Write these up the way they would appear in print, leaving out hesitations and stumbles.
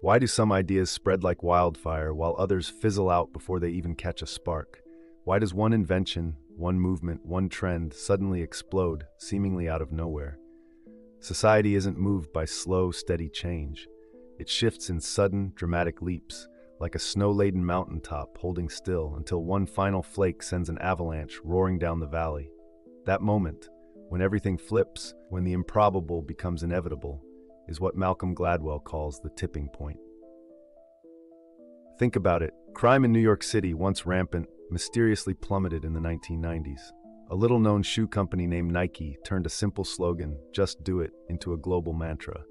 Why do some ideas spread like wildfire while others fizzle out before they even catch a spark? Why does one invention, one movement, one trend suddenly explode, seemingly out of nowhere? Society isn't moved by slow, steady change. It shifts in sudden, dramatic leaps, like a snow-laden mountaintop holding still until one final flake sends an avalanche roaring down the valley. That moment, when everything flips, when the improbable becomes inevitable, is what Malcolm Gladwell calls the tipping point. Think about it. Crime in New York City, once rampant, mysteriously plummeted in the 1990s. A little-known shoe company named Nike turned a simple slogan, "Just do it," into a global mantra.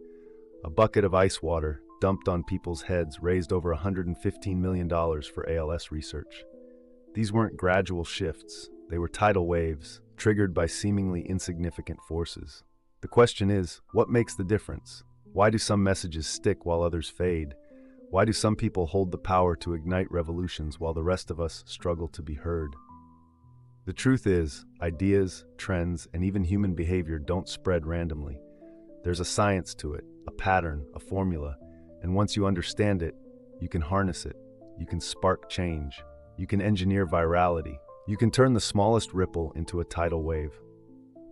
A bucket of ice water, dumped on people's heads, raised over $115 million for ALS research. These weren't gradual shifts. They were tidal waves, triggered by seemingly insignificant forces. The question is, what makes the difference? Why do some messages stick while others fade? Why do some people hold the power to ignite revolutions while the rest of us struggle to be heard? The truth is, ideas, trends, and even human behavior don't spread randomly. There's a science to it, a pattern, a formula, and once you understand it, you can harness it. You can spark change. You can engineer virality. You can turn the smallest ripple into a tidal wave.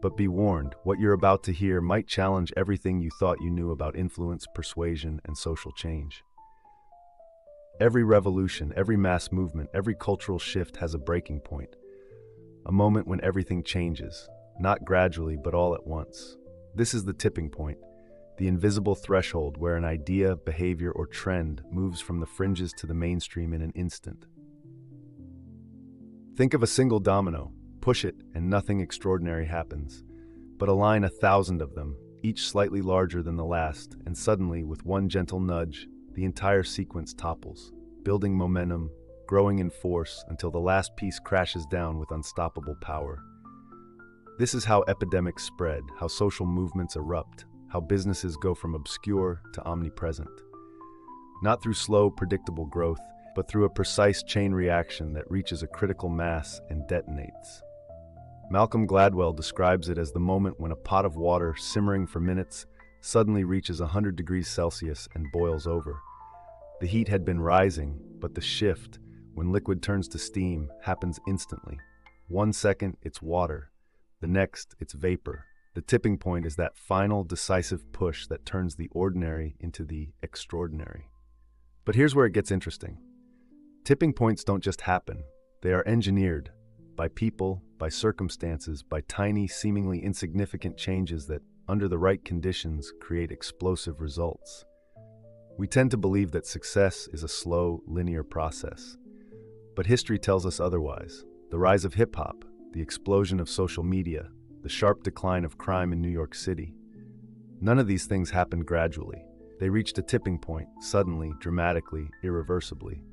But be warned, what you're about to hear might challenge everything you thought you knew about influence, persuasion, and social change. Every revolution, every mass movement, every cultural shift has a breaking point. A moment when everything changes, not gradually, but all at once. This is the tipping point, the invisible threshold where an idea, behavior, or trend moves from the fringes to the mainstream in an instant. Think of a single domino. Push it, and nothing extraordinary happens. But align 1,000 of them, each slightly larger than the last, and suddenly, with one gentle nudge, the entire sequence topples, building momentum, growing in force until the last piece crashes down with unstoppable power. This is how epidemics spread, how social movements erupt, how businesses go from obscure to omnipresent. Not through slow, predictable growth, but through a precise chain reaction that reaches a critical mass and detonates. Malcolm Gladwell describes it as the moment when a pot of water simmering for minutes suddenly reaches 100 degrees Celsius and boils over. The heat had been rising, but the shift, when liquid turns to steam, happens instantly. 1 second, it's water. The next, it's vapor. The tipping point is that final, decisive push that turns the ordinary into the extraordinary. But here's where it gets interesting. Tipping points don't just happen. They are engineered by people, by circumstances, by tiny, seemingly insignificant changes that, under the right conditions, create explosive results. We tend to believe that success is a slow, linear process. But history tells us otherwise. The rise of hip-hop, the explosion of social media, the sharp decline of crime in New York City. None of these things happened gradually. They reached a tipping point, suddenly, dramatically, irreversibly.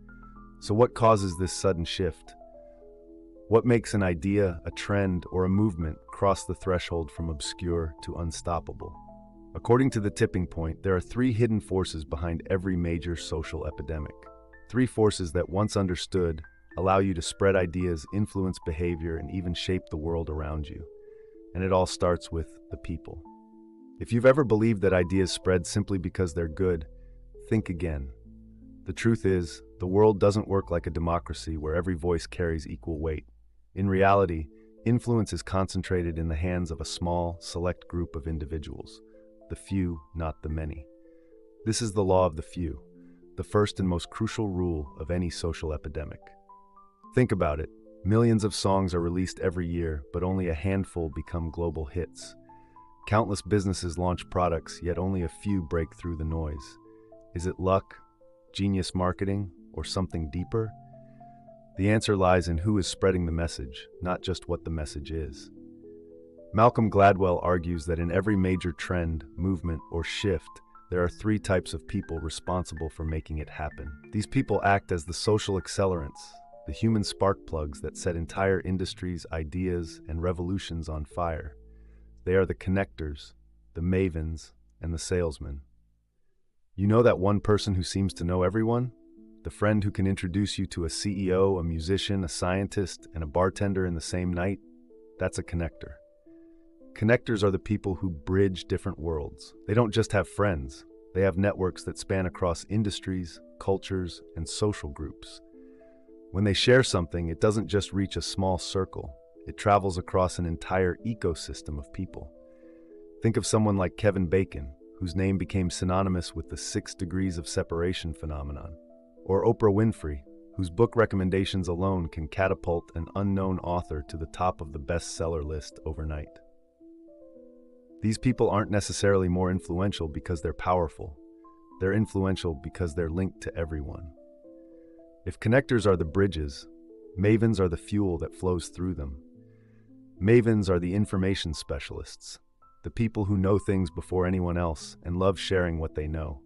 So what causes this sudden shift? What makes an idea, a trend, or a movement cross the threshold from obscure to unstoppable? According to the tipping point, there are 3 hidden forces behind every major social epidemic. 3 forces that, once understood, allow you to spread ideas, influence behavior, and even shape the world around you. And it all starts with the people. If you've ever believed that ideas spread simply because they're good, think again. The truth is, the world doesn't work like a democracy where every voice carries equal weight. In reality, influence is concentrated in the hands of a small, select group of individuals. The few, not the many. This is the law of the few, the first and most crucial rule of any social epidemic. Think about it. Millions of songs are released every year, but only a handful become global hits. Countless businesses launch products, yet only a few break through the noise. Is it luck, genius marketing, or something deeper? The answer lies in who is spreading the message, not just what the message is. Malcolm Gladwell argues that in every major trend, movement, or shift, there are 3 types of people responsible for making it happen. These people act as the social accelerants, the human spark plugs that set entire industries, ideas, and revolutions on fire. They are the connectors, the mavens, and the salesmen. You know that one person who seems to know everyone? The friend who can introduce you to a CEO, a musician, a scientist, and a bartender in the same night? That's a connector. Connectors are the people who bridge different worlds. They don't just have friends, They have networks that span across industries, cultures, and social groups. When they share something, it doesn't just reach a small circle. It travels across an entire ecosystem of people. Think of someone like Kevin Bacon, whose name became synonymous with the 6 degrees of separation phenomenon. Or Oprah Winfrey, whose book recommendations alone can catapult an unknown author to the top of the bestseller list overnight. These people aren't necessarily more influential because they're powerful. They're influential because they're linked to everyone. If connectors are the bridges, mavens are the fuel that flows through them. Mavens are the information specialists, the people who know things before anyone else and love sharing what they know.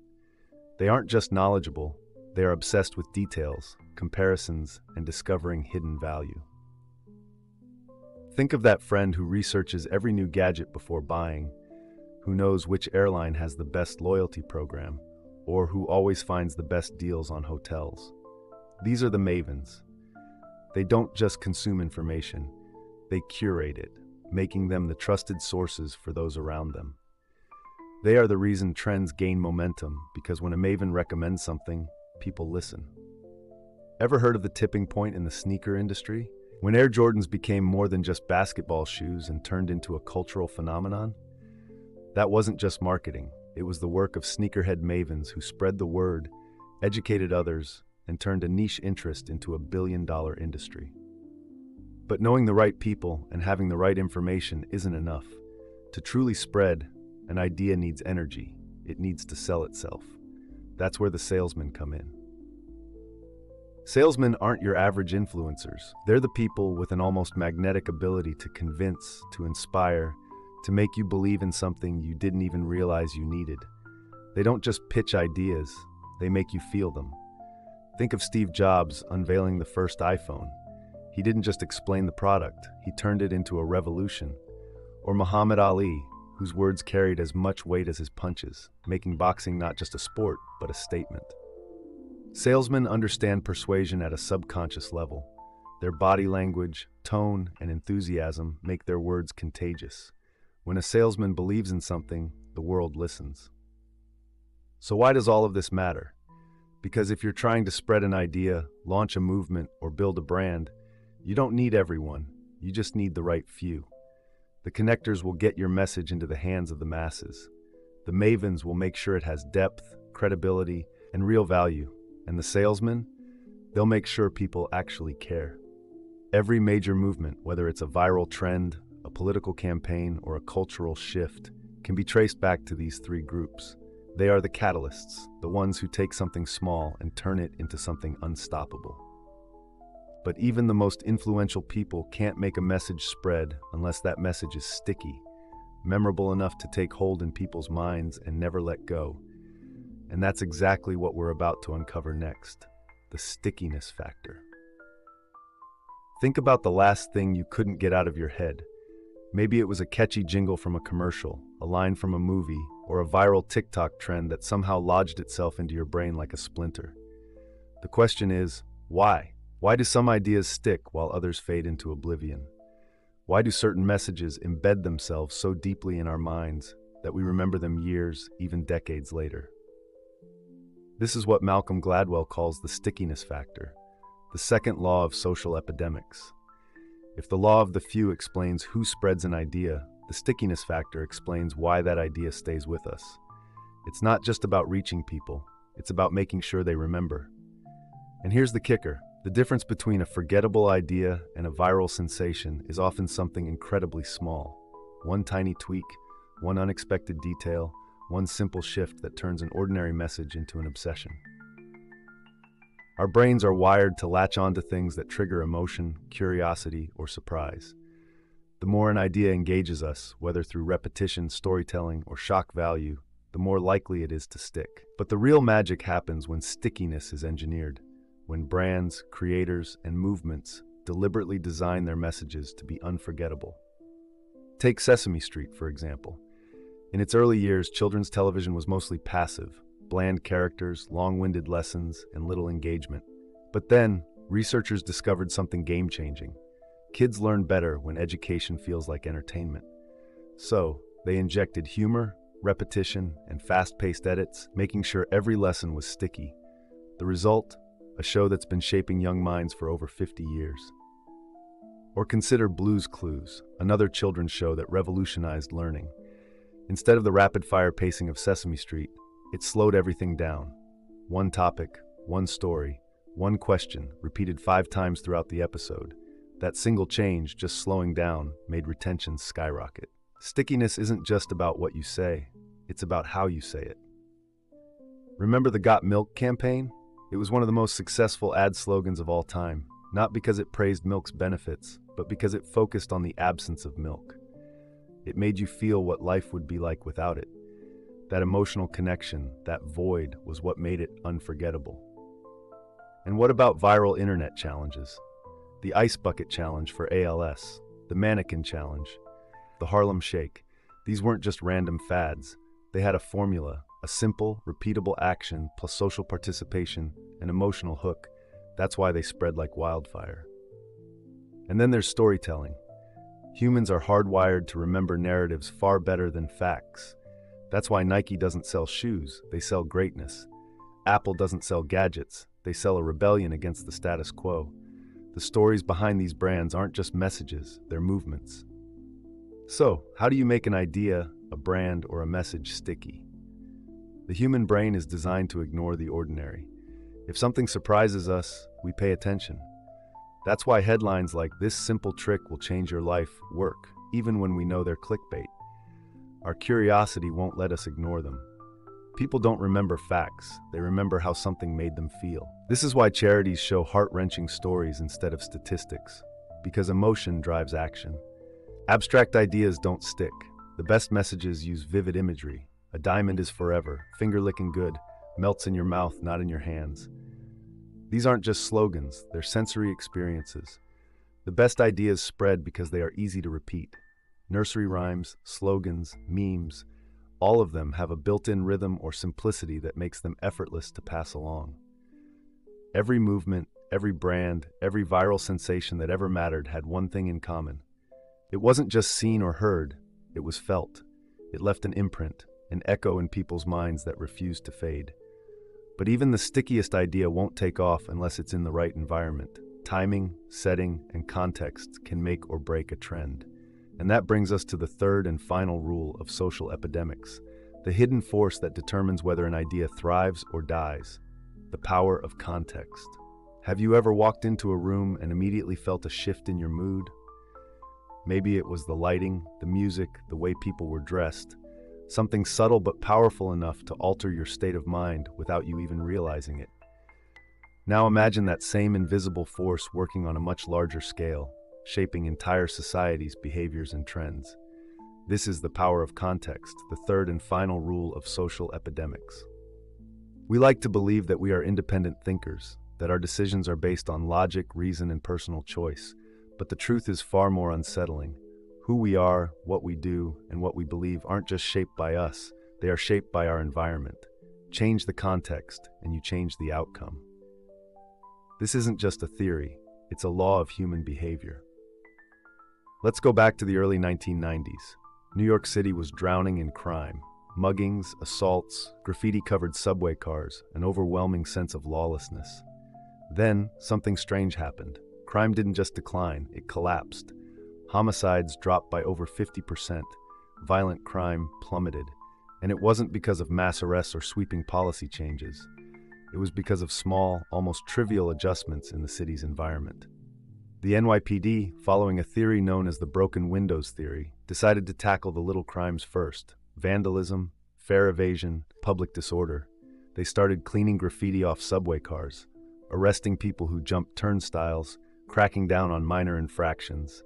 They aren't just knowledgeable, they are obsessed with details, comparisons, and discovering hidden value. Think of that friend who researches every new gadget before buying, who knows which airline has the best loyalty program, or who always finds the best deals on hotels. These are the mavens. They don't just consume information, they curate it, making them the trusted sources for those around them. They are the reason trends gain momentum, because when a maven recommends something, people listen. Ever heard of the tipping point in the sneaker industry? When Air Jordans became more than just basketball shoes and turned into a cultural phenomenon? That wasn't just marketing, it was the work of sneakerhead mavens who spread the word, educated others, and turned a niche interest into a billion-dollar industry. But knowing the right people and having the right information isn't enough. To truly spread, an idea needs energy. It needs to sell itself. That's where the salesmen come in. Salesmen aren't your average influencers. They're the people with an almost magnetic ability to convince, to inspire, to make you believe in something you didn't even realize you needed. They don't just pitch ideas, they make you feel them. Think of Steve Jobs unveiling the first iPhone. He didn't just explain the product, he turned it into a revolution. Or Muhammad Ali, whose words carried as much weight as his punches, making boxing not just a sport, but a statement. Salesmen understand persuasion at a subconscious level. Their body language, tone, and enthusiasm make their words contagious. When a salesman believes in something, the world listens. So why does all of this matter? Because if you're trying to spread an idea, launch a movement, or build a brand, you don't need everyone, you just need the right few. The connectors will get your message into the hands of the masses. The mavens will make sure it has depth, credibility, and real value. And the salesmen, they'll make sure people actually care. Every major movement, whether it's a viral trend, a political campaign, or a cultural shift, can be traced back to these 3 groups. They are the catalysts, the ones who take something small and turn it into something unstoppable. But even the most influential people can't make a message spread unless that message is sticky, memorable enough to take hold in people's minds and never let go. And that's exactly what we're about to uncover next, the stickiness factor. Think about the last thing you couldn't get out of your head. Maybe it was a catchy jingle from a commercial, a line from a movie, or a viral TikTok trend that somehow lodged itself into your brain like a splinter. The question is, why? Why do some ideas stick while others fade into oblivion? Why do certain messages embed themselves so deeply in our minds that we remember them years, even decades later? This is what Malcolm Gladwell calls the stickiness factor, the second law of social epidemics. If the law of the few explains who spreads an idea, the stickiness factor explains why that idea stays with us. It's not just about reaching people, it's about making sure they remember. And here's the kicker. The difference between a forgettable idea and a viral sensation is often something incredibly small. One tiny tweak, one unexpected detail, one simple shift that turns an ordinary message into an obsession. Our brains are wired to latch onto things that trigger emotion, curiosity, or surprise. The more an idea engages us, whether through repetition, storytelling, or shock value, the more likely it is to stick. But the real magic happens when stickiness is engineered, when brands, creators, and movements deliberately design their messages to be unforgettable. Take Sesame Street, for example. In its early years, children's television was mostly passive, bland characters, long-winded lessons, and little engagement. But then, researchers discovered something game-changing. Kids learn better when education feels like entertainment. So, they injected humor, repetition, and fast-paced edits, making sure every lesson was sticky. The result? A show that's been shaping young minds for over 50 years. Or consider Blue's Clues, another children's show that revolutionized learning. Instead of the rapid-fire pacing of Sesame Street, it slowed everything down. One topic, one story, one question, repeated 5 times throughout the episode. That single change, just slowing down, made retention skyrocket. Stickiness isn't just about what you say, it's about how you say it. Remember the Got Milk campaign? It was one of the most successful ad slogans of all time, not because it praised milk's benefits, but because it focused on the absence of milk. It made you feel what life would be like without it. That emotional connection, that void, was what made it unforgettable. And what about viral internet challenges? The Ice Bucket Challenge for ALS, the Mannequin Challenge, the Harlem Shake. These weren't just random fads. They had a formula, a simple, repeatable action plus social participation, an emotional hook. That's why they spread like wildfire. And then there's storytelling. Humans are hardwired to remember narratives far better than facts. That's why Nike doesn't sell shoes, they sell greatness. Apple doesn't sell gadgets, they sell a rebellion against the status quo. The stories behind these brands aren't just messages, they're movements. So, how do you make an idea, a brand, or a message sticky? The human brain is designed to ignore the ordinary. If something surprises us, we pay attention. That's why headlines like "This simple trick will change your life" work, even when we know they're clickbait. Our curiosity won't let us ignore them. People don't remember facts, they remember how something made them feel. This is why charities show heart-wrenching stories instead of statistics, because emotion drives action. Abstract ideas don't stick. The best messages use vivid imagery. A diamond is forever, finger-licking good, melts in your mouth, not in your hands. These aren't just slogans, they're sensory experiences. The best ideas spread because they are easy to repeat. Nursery rhymes, slogans, memes, all of them have a built-in rhythm or simplicity that makes them effortless to pass along. Every movement, every brand, every viral sensation that ever mattered had one thing in common. It wasn't just seen or heard, it was felt. It left an imprint, an echo in people's minds that refused to fade. But even the stickiest idea won't take off unless it's in the right environment. Timing, setting, and context can make or break a trend. And that brings us to the third and final rule of social epidemics, the hidden force that determines whether an idea thrives or dies, the power of context. Have you ever walked into a room and immediately felt a shift in your mood? Maybe it was the lighting, the music, the way people were dressed, something subtle but powerful enough to alter your state of mind without you even realizing it. Now imagine that same invisible force working on a much larger scale, shaping entire societies' behaviors and trends. This is the power of context, the third and final rule of social epidemics. We like to believe that we are independent thinkers, that our decisions are based on logic, reason, and personal choice, but the truth is far more unsettling. Who we are, what we do, and what we believe aren't just shaped by us, they are shaped by our environment. Change the context, and you change the outcome. This isn't just a theory, it's a law of human behavior. Let's go back to the early 1990s. New York City was drowning in crime. Muggings, assaults, graffiti-covered subway cars, an overwhelming sense of lawlessness. Then, something strange happened. Crime didn't just decline, it collapsed. Homicides dropped by over 50%. Violent crime plummeted. And it wasn't because of mass arrests or sweeping policy changes. It was because of small, almost trivial adjustments in the city's environment. The NYPD, following a theory known as the broken windows theory, decided to tackle the little crimes first: vandalism, fare evasion, public disorder. They started cleaning graffiti off subway cars, arresting people who jumped turnstiles, cracking down on minor infractions.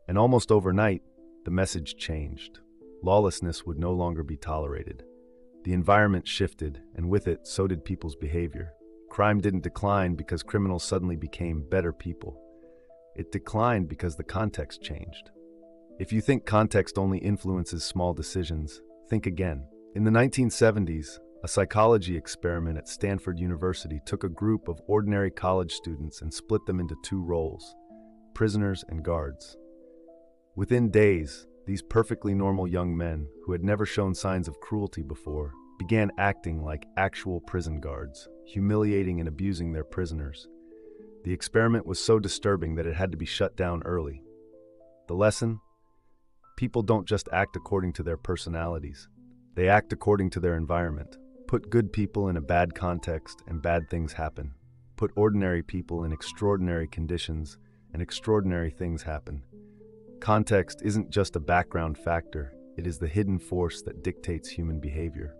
And almost overnight, the message changed. Lawlessness would no longer be tolerated. The environment shifted, and with it, so did people's behavior. Crime didn't decline because criminals suddenly became better people. It declined because the context changed. If you think context only influences small decisions, think again. In the 1970s, a psychology experiment at Stanford University took a group of ordinary college students and split them into two roles: prisoners and guards. Within days, These perfectly normal young men, who had never shown signs of cruelty before, began acting like actual prison guards, humiliating and abusing their prisoners. The experiment was so disturbing that it had to be shut down early. The lesson? People don't just act according to their personalities. They act according to their environment. Put good people in a bad context and bad things happen. Put ordinary people in extraordinary conditions and extraordinary things happen. Context isn't just a background factor, it is the hidden force that dictates human behavior.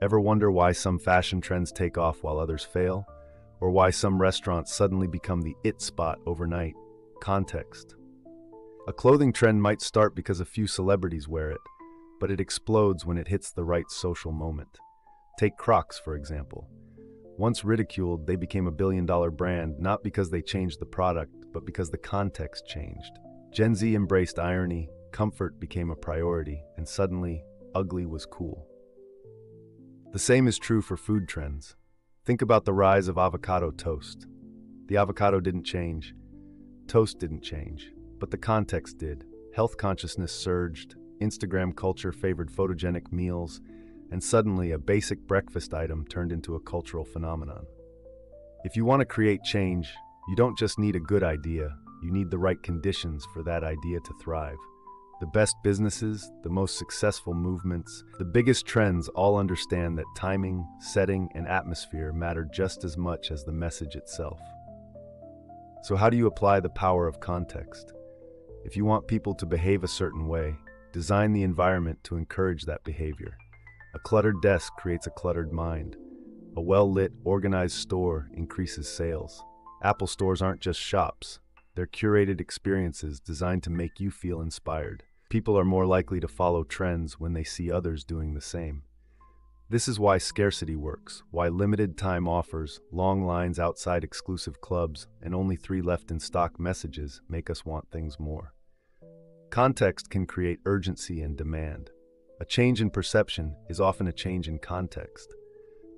Ever wonder why some fashion trends take off while others fail? Or why some restaurants suddenly become the it spot overnight? Context. A clothing trend might start because a few celebrities wear it, but it explodes when it hits the right social moment. Take Crocs, for example. Once ridiculed, they became a billion-dollar brand not because they changed the product, but because the context changed. Gen Z embraced irony, comfort became a priority, and suddenly, ugly was cool. The same is true for food trends. Think about the rise of avocado toast. The avocado didn't change, toast didn't change, but the context did. Health consciousness surged, Instagram culture favored photogenic meals, and suddenly a basic breakfast item turned into a cultural phenomenon. If you want to create change, you don't just need a good idea, you need the right conditions for that idea to thrive. The best businesses, the most successful movements, the biggest trends all understand that timing, setting, and atmosphere matter just as much as the message itself. So how do you apply the power of context? If you want people to behave a certain way, design the environment to encourage that behavior. A cluttered desk creates a cluttered mind. A well-lit, organized store increases sales. Apple stores aren't just shops. They're curated experiences designed to make you feel inspired. People are more likely to follow trends when they see others doing the same. This is why scarcity works, why limited time offers, long lines outside exclusive clubs, and only 3 left in stock messages make us want things more. Context can create urgency and demand. A change in perception is often a change in context.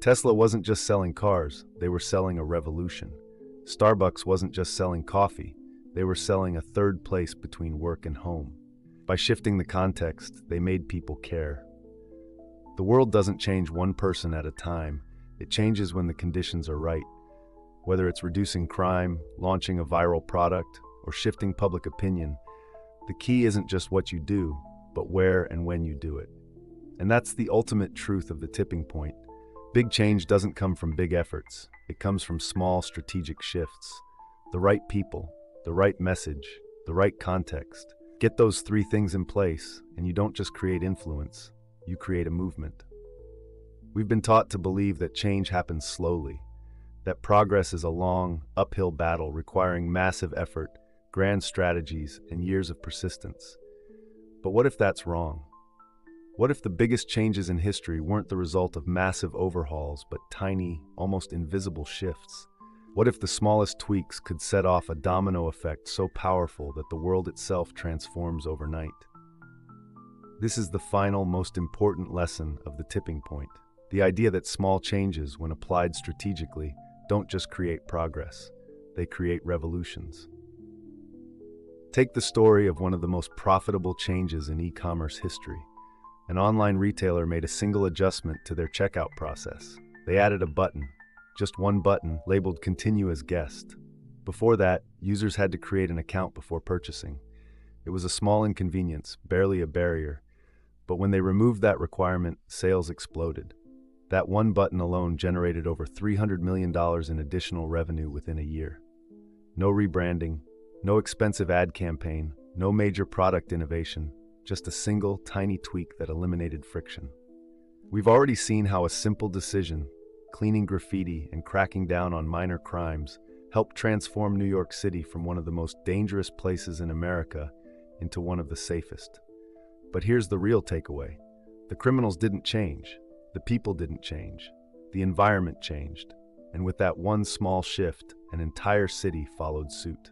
Tesla wasn't just selling cars, they were selling a revolution. Starbucks wasn't just selling coffee, they were selling a third place between work and home. By shifting the context, they made people care. The world doesn't change one person at a time, it changes when the conditions are right. Whether it's reducing crime, launching a viral product, or shifting public opinion, the key isn't just what you do, but where and when you do it. And that's the ultimate truth of the tipping point. Big change doesn't come from big efforts. It comes from small strategic shifts. The right people, the right message, the right context. Get those 3 things in place, and you don't just create influence, you create a movement. We've been taught to believe that change happens slowly, that progress is a long, uphill battle requiring massive effort, grand strategies, and years of persistence. But what if that's wrong? What if the biggest changes in history weren't the result of massive overhauls, but tiny, almost invisible shifts? What if the smallest tweaks could set off a domino effect so powerful that the world itself transforms overnight? This is the final, most important lesson of the tipping point. The idea that small changes, when applied strategically, don't just create progress, they create revolutions. Take the story of one of the most profitable changes in e-commerce history. An online retailer made a single adjustment to their checkout process. They added a button, just one button, labeled Continue as Guest. Before that, users had to create an account before purchasing. It was a small inconvenience, barely a barrier, but when they removed that requirement, sales exploded. That one button alone generated over $300 million in additional revenue within a year. No rebranding, no expensive ad campaign, no major product innovation, just a single, tiny tweak that eliminated friction. We've already seen how a simple decision, cleaning graffiti and cracking down on minor crimes, helped transform New York City from one of the most dangerous places in America into one of the safest. But here's the real takeaway. The criminals didn't change. The people didn't change. The environment changed. And with that one small shift, an entire city followed suit.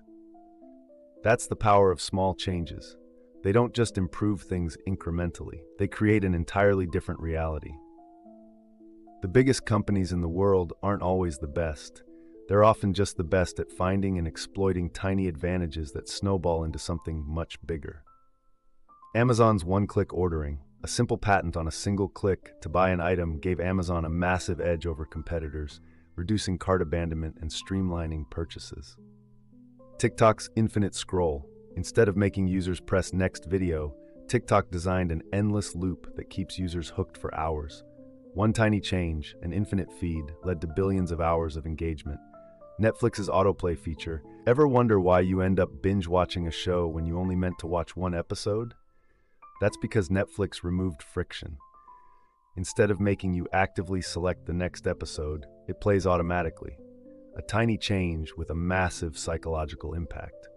That's the power of small changes. They don't just improve things incrementally. They create an entirely different reality. The biggest companies in the world aren't always the best. They're often just the best at finding and exploiting tiny advantages that snowball into something much bigger. Amazon's one-click ordering, a simple patent on a single click to buy an item, gave Amazon a massive edge over competitors, reducing cart abandonment and streamlining purchases. TikTok's infinite scroll. Instead of making users press next video, TikTok designed an endless loop that keeps users hooked for hours. One tiny change, an infinite feed, led to billions of hours of engagement. Netflix's autoplay feature. Ever wonder why you end up binge-watching a show when you only meant to watch one episode? That's because Netflix removed friction. Instead of making you actively select the next episode, it plays automatically. A tiny change with a massive psychological impact.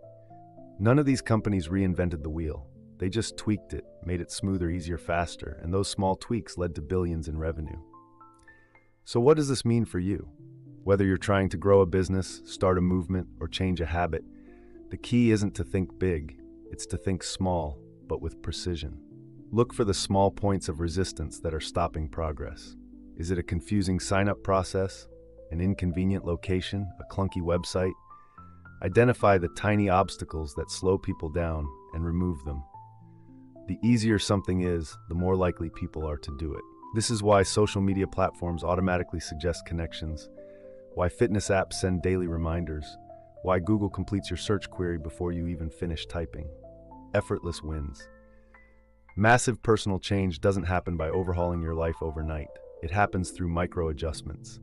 None of these companies reinvented the wheel. They just tweaked it, made it smoother, easier, faster, and those small tweaks led to billions in revenue. So what does this mean for you? Whether you're trying to grow a business, start a movement, or change a habit, the key isn't to think big, it's to think small, but with precision. Look for the small points of resistance that are stopping progress. Is it a confusing sign-up process? An inconvenient location? A clunky website? Identify the tiny obstacles that slow people down and remove them. The easier something is, the more likely people are to do it. This is why social media platforms automatically suggest connections, why fitness apps send daily reminders, why Google completes your search query before you even finish typing. Effortless wins. Massive personal change doesn't happen by overhauling your life overnight. It happens through micro adjustments.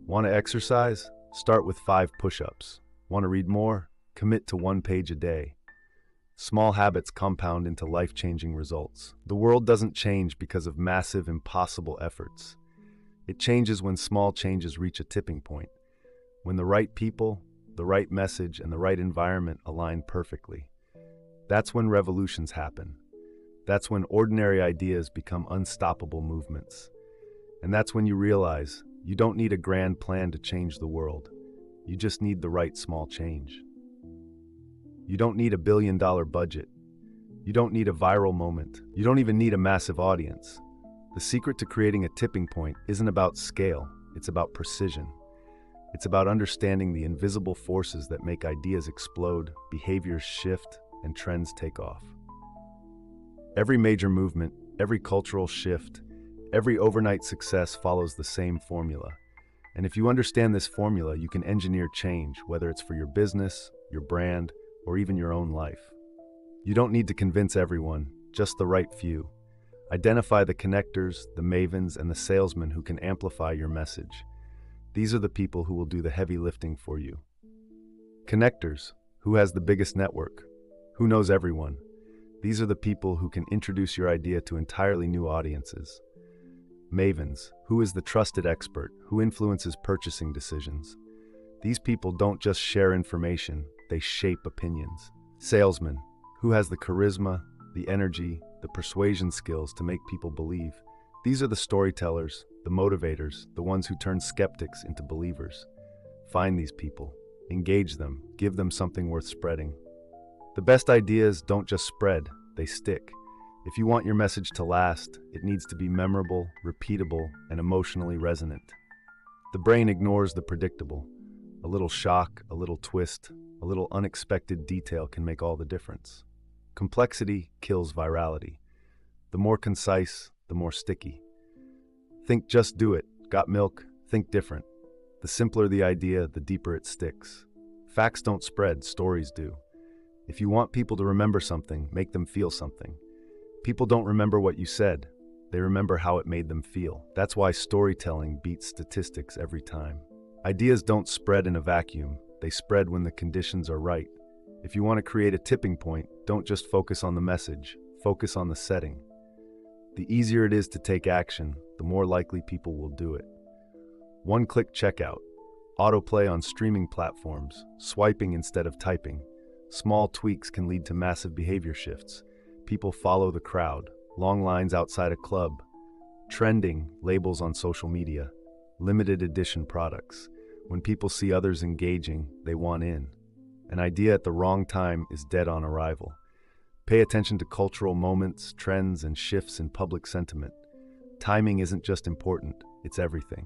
Want to exercise? Start with 5 push-ups. Want to read more? Commit to 1 page a day. Small habits compound into life-changing results. The world doesn't change because of massive, impossible efforts. It changes when small changes reach a tipping point. When the right people, the right message, and the right environment align perfectly. That's when revolutions happen. That's when ordinary ideas become unstoppable movements. And that's when you realize you don't need a grand plan to change the world. You just need the right small change. You don't need $1 billion budget. You don't need a viral moment. You don't even need a massive audience. The secret to creating a tipping point isn't about scale, it's about precision. It's about understanding the invisible forces that make ideas explode, behaviors shift, and trends take off. Every major movement, every cultural shift, every overnight success follows the same formula. And if you understand this formula, you can engineer change, whether it's for your business, your brand, or even your own life. You don't need to convince everyone, just the right few. Identify the connectors, the mavens, and the salesmen who can amplify your message. These are the people who will do the heavy lifting for you. Connectors, who has the biggest network? Who knows everyone? These are the people who can introduce your idea to entirely new audiences. Mavens, who is the trusted expert, who influences purchasing decisions. These people don't just share information, they shape opinions. Salesmen, who has the charisma, the energy, the persuasion skills to make people believe. These are the storytellers, the motivators, the ones who turn skeptics into believers. Find these people, engage them, give them something worth spreading. The best ideas don't just spread, they stick. If you want your message to last, it needs to be memorable, repeatable, and emotionally resonant. The brain ignores the predictable. A little shock, a little twist, a little unexpected detail can make all the difference. Complexity kills virality. The more concise, the more sticky. Think just do it. Got milk? Think different. The simpler the idea, the deeper it sticks. Facts don't spread, stories do. If you want people to remember something, make them feel something. People don't remember what you said. They remember how it made them feel. That's why storytelling beats statistics every time. Ideas don't spread in a vacuum. They spread when the conditions are right. If you want to create a tipping point, don't just focus on the message. Focus on the setting. The easier it is to take action, the more likely people will do it. One-click checkout. Autoplay on streaming platforms. Swiping instead of typing. Small tweaks can lead to massive behavior shifts. People follow the crowd. Long lines outside a club. Trending labels on social media. Limited edition products. When people see others engaging, they want in. An idea at the wrong time is dead on arrival. Pay attention to cultural moments, trends, and shifts in public sentiment. Timing isn't just important, it's everything.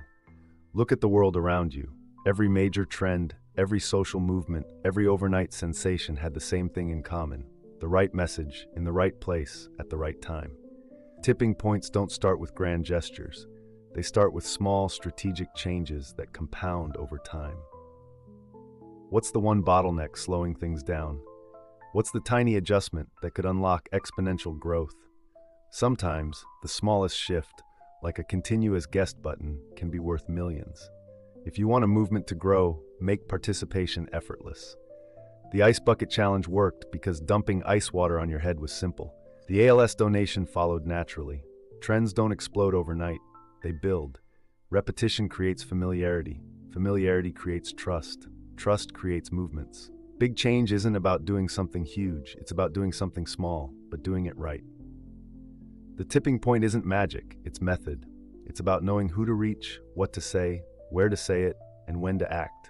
Look at the world around you. Every major trend, every social movement, every overnight sensation had the same thing in common. the right message, in the right place, at the right time. Tipping points don't start with grand gestures. They start with small, strategic changes that compound over time. What's the one bottleneck slowing things down? What's the tiny adjustment that could unlock exponential growth? Sometimes, the smallest shift, like a continuous guest button, can be worth millions. If you want a movement to grow, make participation effortless. The Ice Bucket Challenge worked because dumping ice water on your head was simple. The ALS donation followed naturally. Trends don't explode overnight, they build. Repetition creates familiarity. Familiarity creates trust. Trust creates movements. Big change isn't about doing something huge, it's about doing something small, but doing it right. The tipping point isn't magic, it's method. It's about knowing who to reach, what to say, where to say it, and when to act.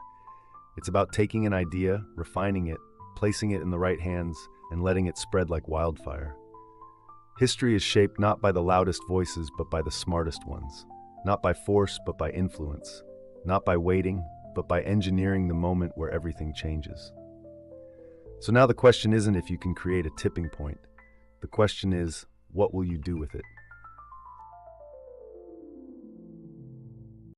It's about taking an idea, refining it, placing it in the right hands, and letting it spread like wildfire. History is shaped not by the loudest voices, but by the smartest ones. Not by force, but by influence. Not by waiting, but by engineering the moment where everything changes. So now the question isn't if you can create a tipping point. The question is, what will you do with it?